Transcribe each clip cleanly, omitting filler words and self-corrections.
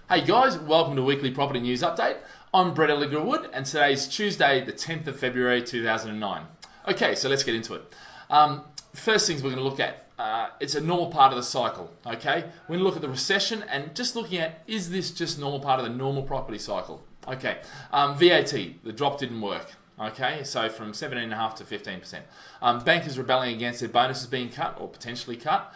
Hey guys, welcome to Weekly Property News Update. I'm Brett Alegre-Wood and today's Tuesday the 10th of February 2009. Okay, so let's get into it. First things we're going to look at, it's a normal part of the cycle, okay? We're going to look at the recession and just looking at, is this just normal part of the normal property cycle? Okay, VAT, the drop didn't work. Okay, so from 17.5% to 15%. Bankers rebelling against their bonuses being cut or potentially cut.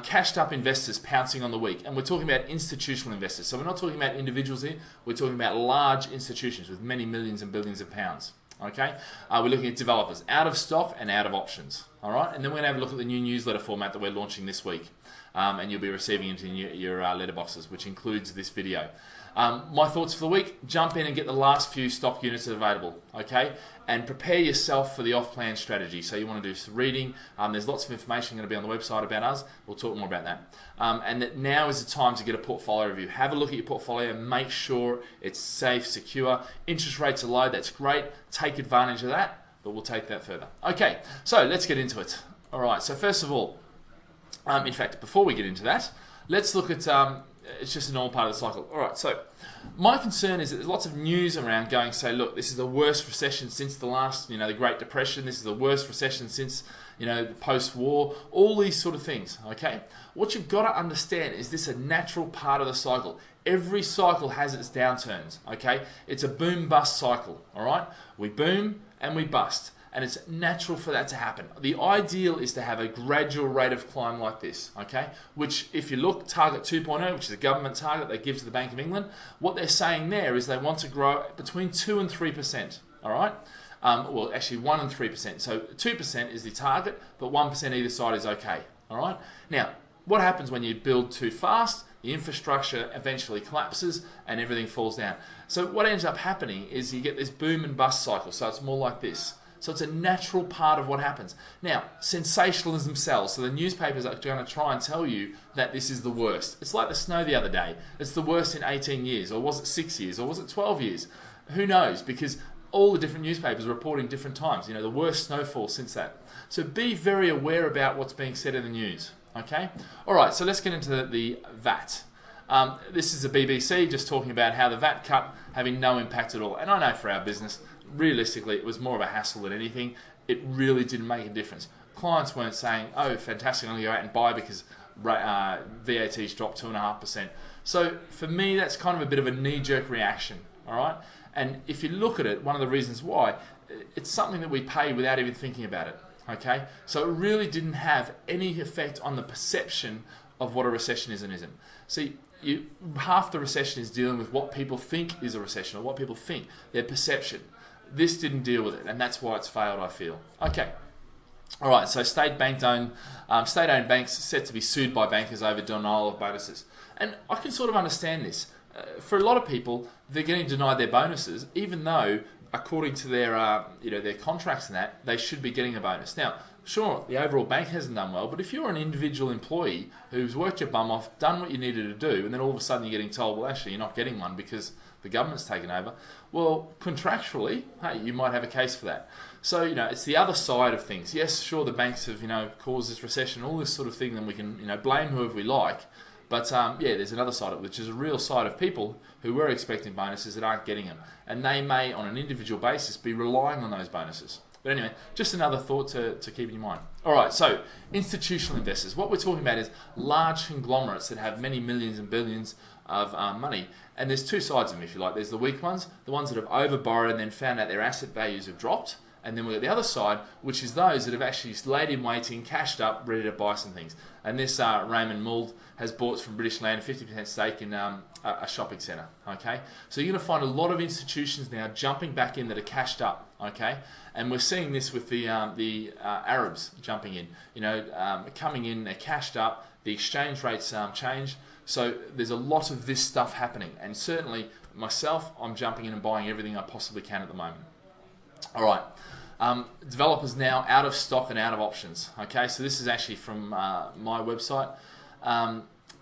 Cashed up investors pouncing on the weak. And we're talking about institutional investors. So we're not talking about individuals here. We're talking about large institutions with many millions and billions of pounds. Okay, we're looking at developers out of stock and out of options. All right, and then we're going to have a look at the new newsletter format that we're launching this week. And you'll be receiving it in your letterboxes, which includes this video. My thoughts for the week, jump in and get the last few stock units that are available, okay? And prepare yourself for the off-plan strategy. So you want to do some reading. There's lots of information going to be on the website about us. We'll talk more about that. And that now is the time to get a portfolio review. Have a look at your portfolio. Make sure it's safe, secure. Interest rates are low. That's great. Take advantage of that, but we'll take that further. Okay, so let's get into it. All right, so first of all, in fact, before we get into that, let's look at... it's just a normal part of the cycle. All right, so my concern is that there's lots of news around going, say, look, this is the worst recession since the last, the Great Depression. This is the worst recession since, the post-war, all these sort of things, okay? What you've got to understand is this is a natural part of the cycle. Every cycle has its downturns, okay? It's a boom-bust cycle, all right? We boom and we bust. And it's natural for that to happen. The ideal is to have a gradual rate of climb like this, okay? Which, if you look, Target 2.0, which is a government target they give to the Bank of England, what they're saying there is they want to grow between 2 and 3%, all right? Well, actually 1 and 3%. So 2% is the target, but 1% either side is okay, all right? Now, what happens when you build too fast? The infrastructure eventually collapses and everything falls down. So what ends up happening is you get this boom and bust cycle. So it's more like this. So it's a natural part of what happens. Now, sensationalism sells. So the newspapers are going to try and tell you that this is the worst. It's like the snow the other day. It's the worst in 18 years. Or was it 6 years? Or was it 12 years? Who knows? Because all the different newspapers are reporting different times. The worst snowfall since that. So be very aware about what's being said in the news. Okay? All right, so let's get into the VAT. This is the BBC just talking about how the VAT cut having no impact at all. And I know for our business, realistically, it was more of a hassle than anything. It really didn't make a difference. Clients weren't saying, oh, fantastic, I'm going to go out and buy because VAT's dropped 2.5%. So for me, that's kind of a bit of a knee-jerk reaction, all right? And if you look at it, one of the reasons why, it's something that we pay without even thinking about it, okay? So it really didn't have any effect on the perception of what a recession is and isn't. See, half the recession is dealing with what people think is a recession or what people think, their perception. This didn't deal with it, and that's why it's failed, I feel. Okay. All right, so state-owned banks set to be sued by bankers over denial of bonuses. And I can sort of understand this. For a lot of people, they're getting denied their bonuses, even though, according to their contracts and that, they should be getting a bonus. Now, sure, the overall bank hasn't done well, but if you're an individual employee who's worked your bum off, done what you needed to do, and then all of a sudden you're getting told, well, actually, you're not getting one because the government's taken over, well, contractually, hey, you might have a case for that. So, it's the other side of things. Yes, sure, the banks have, caused this recession, all this sort of thing, then we can, blame whoever we like. But, there's another side of it, which is a real side of people who were expecting bonuses that aren't getting them. And they may, on an individual basis, be relying on those bonuses. But anyway, just another thought to keep in mind. All right, so institutional investors. What we're talking about is large conglomerates that have many millions and billions of money. And there's two sides of them, if you like. There's the weak ones, the ones that have overborrowed and then found out their asset values have dropped. And then we've got the other side, which is those that have actually laid in waiting, cashed up, ready to buy some things. And this Raymond Mould has bought from British Land a 50% stake in a shopping centre. Okay, so you're going to find a lot of institutions now jumping back in that are cashed up. Okay, and we're seeing this with the Arabs jumping in. Coming in, they're cashed up. The exchange rates change. So there's a lot of this stuff happening. And certainly myself, I'm jumping in and buying everything I possibly can at the moment. All right. Developers now out of stock and out of options. Okay, so this is actually from my website.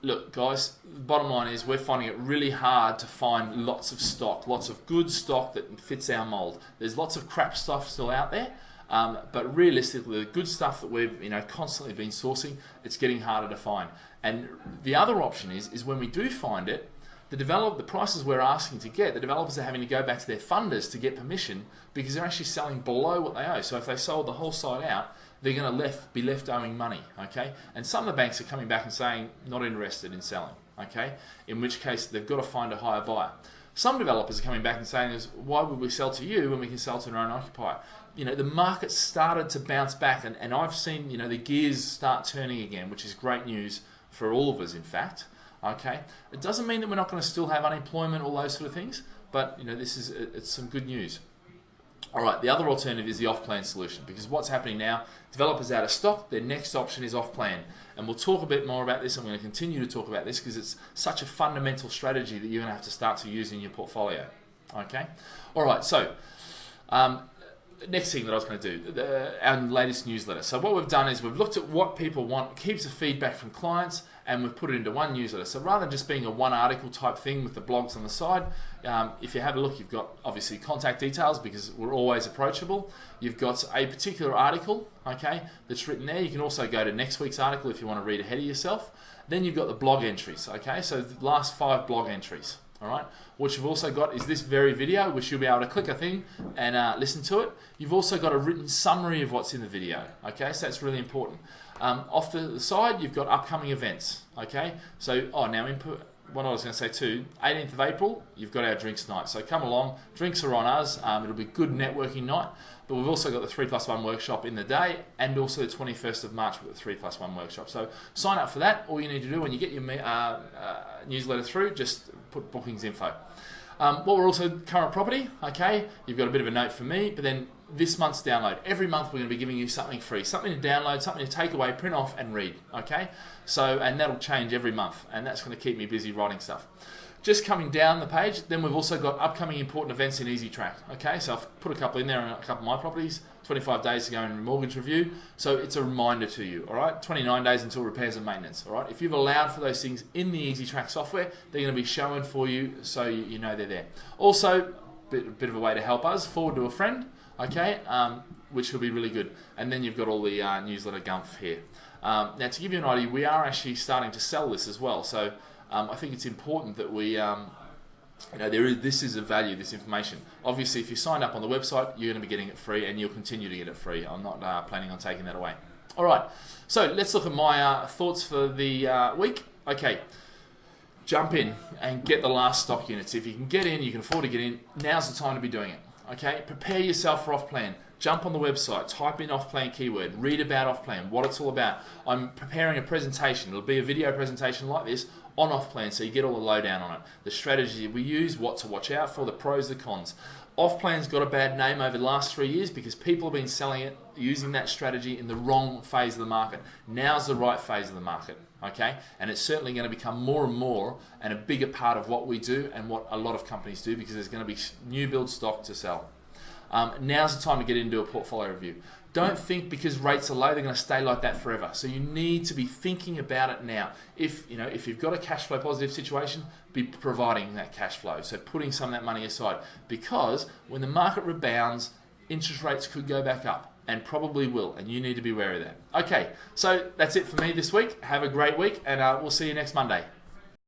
Look, guys, the bottom line is we're finding it really hard to find lots of stock, lots of good stock that fits our mold. There's lots of crap stuff still out there, but realistically, the good stuff that we've constantly been sourcing, it's getting harder to find. And the other option is when we do find it, the prices we're asking to get, the developers are having to go back to their funders to get permission because they're actually selling below what they owe. So if they sold the whole site out, they're going to be left owing money, okay? And some of the banks are coming back and saying, not interested in selling, okay? In which case, they've got to find a higher buyer. Some developers are coming back and saying, why would we sell to you when we can sell to an owner-occupier? The market started to bounce back, and I've seen, the gears start turning again, which is great news for all of us, in fact, okay? It doesn't mean that we're not going to still have unemployment, all those sort of things, but, it's some good news. All right, the other alternative is the off-plan solution, because what's happening now, developers out of stock, their next option is off-plan. And we'll talk a bit more about this. I'm going to continue to talk about this because it's such a fundamental strategy that you're going to have to start to use in your portfolio. Okay? All right, so next thing that I was going to do, our latest newsletter. So what we've done is we've looked at what people want, keeps the feedback from clients, and we've put it into one newsletter. So rather than just being a one article type thing with the blogs on the side, if you have a look, you've got obviously contact details because we're always approachable. You've got a particular article, okay, that's written there. You can also go to next week's article if you want to read ahead of yourself. Then you've got the blog entries, okay, so the last 5 blog entries. All right. What you've also got is this very video, which you'll be able to click a thing and listen to it. You've also got a written summary of what's in the video. Okay, so that's really important. Off the side, you've got upcoming events. Okay, so now input. What I was going to say too, 18th of April, you've got our drinks night. So come along, drinks are on us. It'll be a good networking night. But we've also got the 3+1 workshop in the day, and also the 21st of March with the 3+1 workshop. So sign up for that. All you need to do when you get your newsletter through, just put bookings info. What we're also current property, okay, you've got a bit of a note for me, but then this month's download. Every month we're going to be giving you something free, something to download, something to take away, print off and read, okay? So, and that'll change every month, and that's going to keep me busy writing stuff. Just coming down the page, then we've also got upcoming important events in Easy Track, okay? So I've put a couple in there on a couple of my properties, 25 days to go in mortgage review, so it's a reminder to you, all right? 29 days until repairs and maintenance, all right? If you've allowed for those things in the Easy Track software, they're going to be shown for you so you know they're there. Also, a bit of a way to help us, forward to a friend, okay, which will be really good. And then you've got all the newsletter gumph here. Now, to give you an idea, we are actually starting to sell this as well. So I think it's important that we, this is of value, this information. Obviously, if you sign up on the website, you're going to be getting it free, and you'll continue to get it free. I'm not planning on taking that away. All right, so let's look at my thoughts for the week. Okay. Jump in and get the last stock units. If you can get in, you can afford to get in, now's the time to be doing it. Okay, prepare yourself for off-plan. Jump on the website, type in off-plan keyword, read about off-plan, what it's all about. I'm preparing a presentation. It'll be a video presentation like this on off-plan, so you get all the lowdown on it. The strategy we use, what to watch out for, the pros, the cons. Off-plan's got a bad name over the last 3 years because people have been selling it, using that strategy in the wrong phase of the market. Now's the right phase of the market, okay? And it's certainly going to become more and more and a bigger part of what we do and what a lot of companies do because there's going to be new build stock to sell. Now's the time to get into a portfolio review. Don't think because rates are low, they're going to stay like that forever. So you need to be thinking about it now. If you've got a cash flow positive situation, be providing that cash flow. So putting some of that money aside, because when the market rebounds, interest rates could go back up and probably will, and you need to be aware of that. Okay, so that's it for me this week. Have a great week, and we'll see you next Monday.